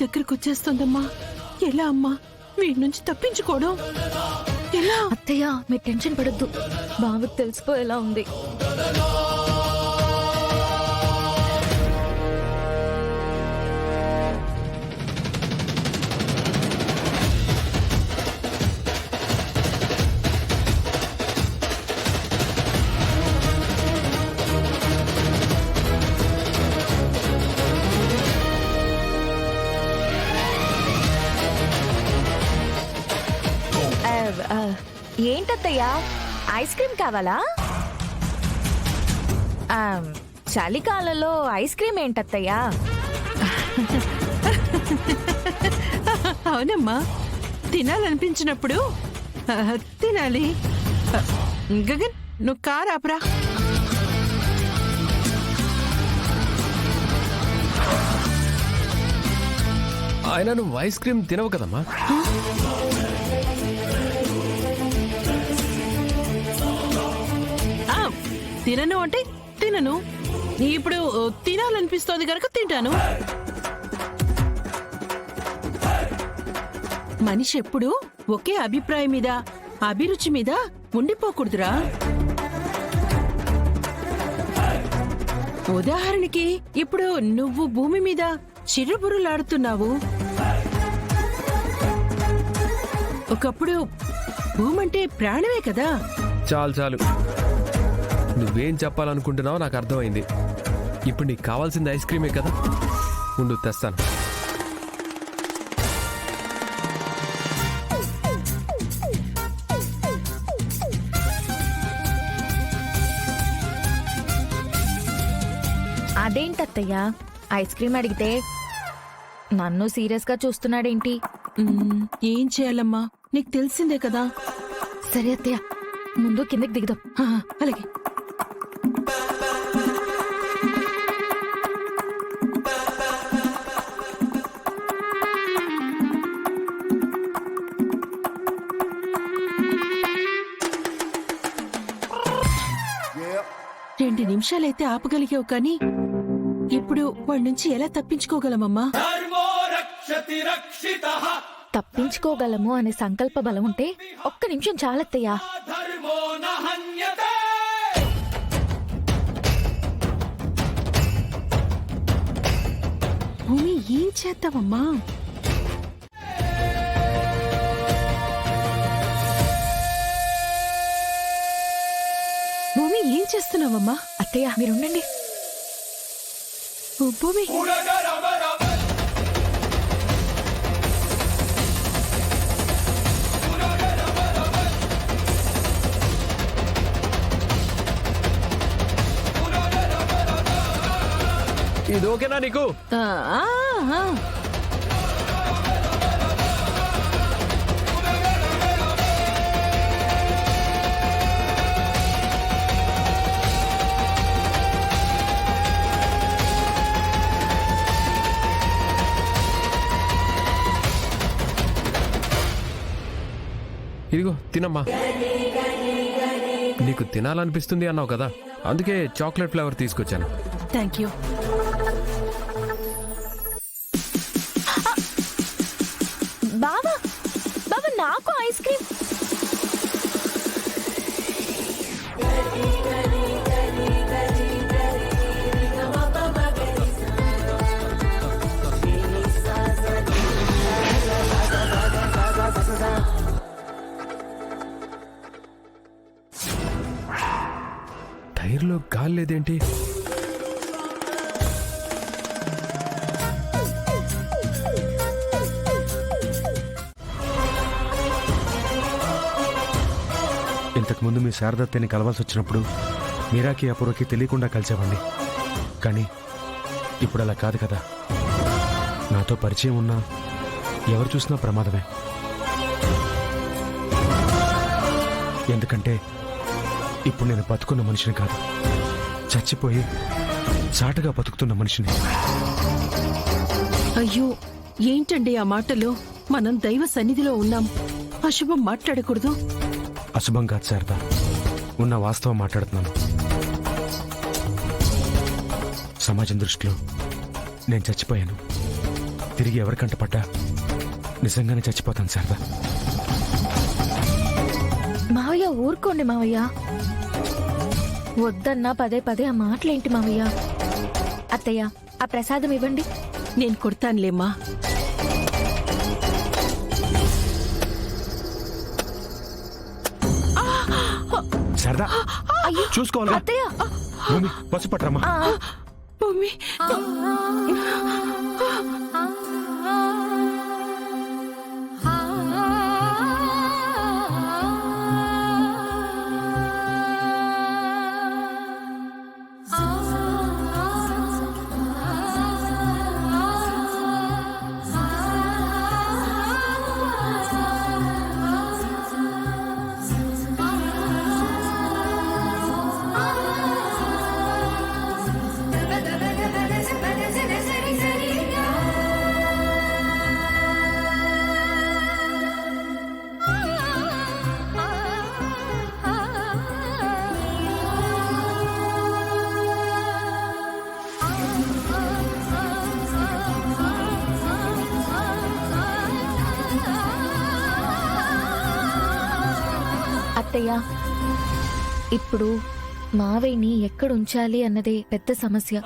దగ్గరకు వచ్చేస్తుందమ్మా. ఎలా అమ్మా వీడి నుంచి తప్పించుకోవడం ఎలా? అత్తయ్య మీరు టెన్షన్ పడొద్దు, బావకు తెలిసిపోయేలా ఉంది. ఏంటత్తయ్యా, ఐస్ క్రీమ్ కావాలా? చలికాలంలో ఐస్ క్రీమ్ ఏంటత్తయ్యా? అవునమ్మా, తినాలనిపించినప్పుడు తినాలి. గగన్, నువ్వు కారు ఆపరా. ఆయన నువ్వు ఐస్ క్రీమ్ తినవు కదమ్మా. తినను అంటే తినను. ఇప్పుడు తినాలనిపిస్తోంది కనుక తింటాను. మనిషి ఎప్పుడు ఒకే అభిప్రాయం మీద, అభిరుచి మీద ఉండిపోకూడదురా. ఉదాహరణకి ఇప్పుడు నువ్వు భూమి మీద చిరుబురులాడుతున్నావు. ఒకప్పుడు భూమి అంటే ప్రాణమే కదా. చాలు చాలు, నువ్వేం చెప్పాలనుకుంటున్నావో నాకు అర్థమైంది. ఇప్పుడు నీకు కావాల్సింది ఐస్ క్రీమే కదా, ఉండు తెస్తాను. అదేంటత్తయ్యా, ఐస్ క్రీమ్ అడిగితే నన్ను సీరియస్ గా చూస్తున్నాడేంటి? ఏం చేయాలమ్మా, నీకు తెలిసిందే కదా. సరే అత్తయ్య, ముందు కిందకి దిగుదాం. అలాగే. రెండు నిమిషాలైతే ఆపగలిగావు, కానీ ఇప్పుడు వాడి నుంచి ఎలా తప్పించుకోగలమమ్మా? తప్పించుకోగలము అనే సంకల్ప బలం ఉంటే ఒక్క నిమిషం చాలత్తయ్యా. భూమి, ఏం చేద్దామమ్మా? భూమి, ఏం చేస్తున్నావమ్మా? అత్తయ్య మీరుండండి. భూమి, ఇది ఓకేనా నీకు? ఇదిగో తినమ్మా. నీకు తినాలనిపిస్తుంది అన్నావు కదా, అందుకే చాక్లెట్ ఫ్లేవర్ తీసుకొచ్చాను. Thank you. బావా, బావా నాకు ఐస్ క్రీమ్. టైర్లో గాలి లేదేంటి? ఇంతకుముందు మీ శారదత్తని కలవాల్సి వచ్చినప్పుడు మీరాకి అపూర్వకి తెలియకుండా కలిసేవాడిని. కానీ ఇప్పుడు అలా కాదు కదా. నాతో పరిచయం ఉన్నా ఎవరు చూసినా ప్రమాదమే. ఎందుకంటే ఇప్పుడు నేను బతుకున్న మనిషిని కాదు, చచ్చిపోయి చాటుగా బతుకుతున్న మనిషిని. అయ్యో, ఏంటండి ఆ మాటలు? మనం దైవ సన్నిధిలో ఉన్నాం, అశుభం మాట్లాడకూడదు. అశుభం కాదు శారద, ఉన్న వాస్తవం మాట్లాడుతున్నాను. సమాజం దృష్టిలో నేను చచ్చిపోయాను. తిరిగి ఎవరికంట పడ్డా నిజంగానే చచ్చిపోతాను శారదా. మావయ్య ఊరుకోండి మావయ్య. వద్దన్నా పదే పదే ఆ మాటలేంటి మావయ్య? అత్తయ్య, ఆ ప్రసాదం ఇవ్వండి. నేను కొడతానులేమ్మా. శారదా, చూసుకోవాలి. అత్తయ్య, భూమి పసుపట్రమ్మా. భూమి, అత్తయ్య, ఇప్పుడు మావయ్యని ఎక్కడుంచాలి అన్నదే పెద్ద సమస్య.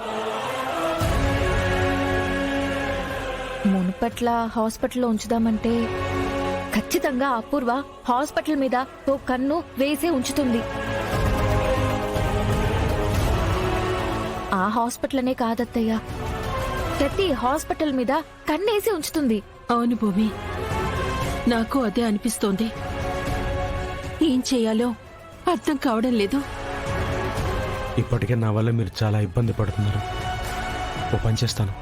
మునుపట్ల హాస్పిటల్లో ఉంచుదామంటే ఖచ్చితంగా అపూర్వ హాస్పిటల్ మీద ఓ కన్ను వేసే ఉంచుతుంది. ఆ హాస్పిటల్నే కాదత్తయ్య, ప్రతి హాస్పిటల్ మీద కన్నేసి ఉంచుతుంది. అవును భూమి, నాకు అదే అనిపిస్తోంది. ఏం చేయాలో అర్థం కావడం లేదు. ఇప్పటికే నా వల్ల మీరు చాలా ఇబ్బంది పడుతున్నారు. ఓ పని చేస్తాను,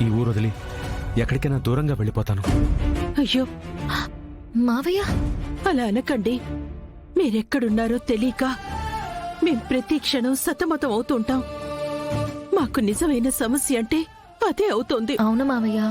ఈ ఊరు వదిలి ఎక్కడికైనా దూరంగా వెళ్ళిపోతాను. అయ్యో, మావయ్య అలా అనకండి. మీరెక్కడున్నారో తెలియక మేం ప్రతి క్షణం సతమతం అవుతుంటాం. మాకు నిజమైన సమస్య అంటే అదే అవుతోంది. అవును మావయ్య,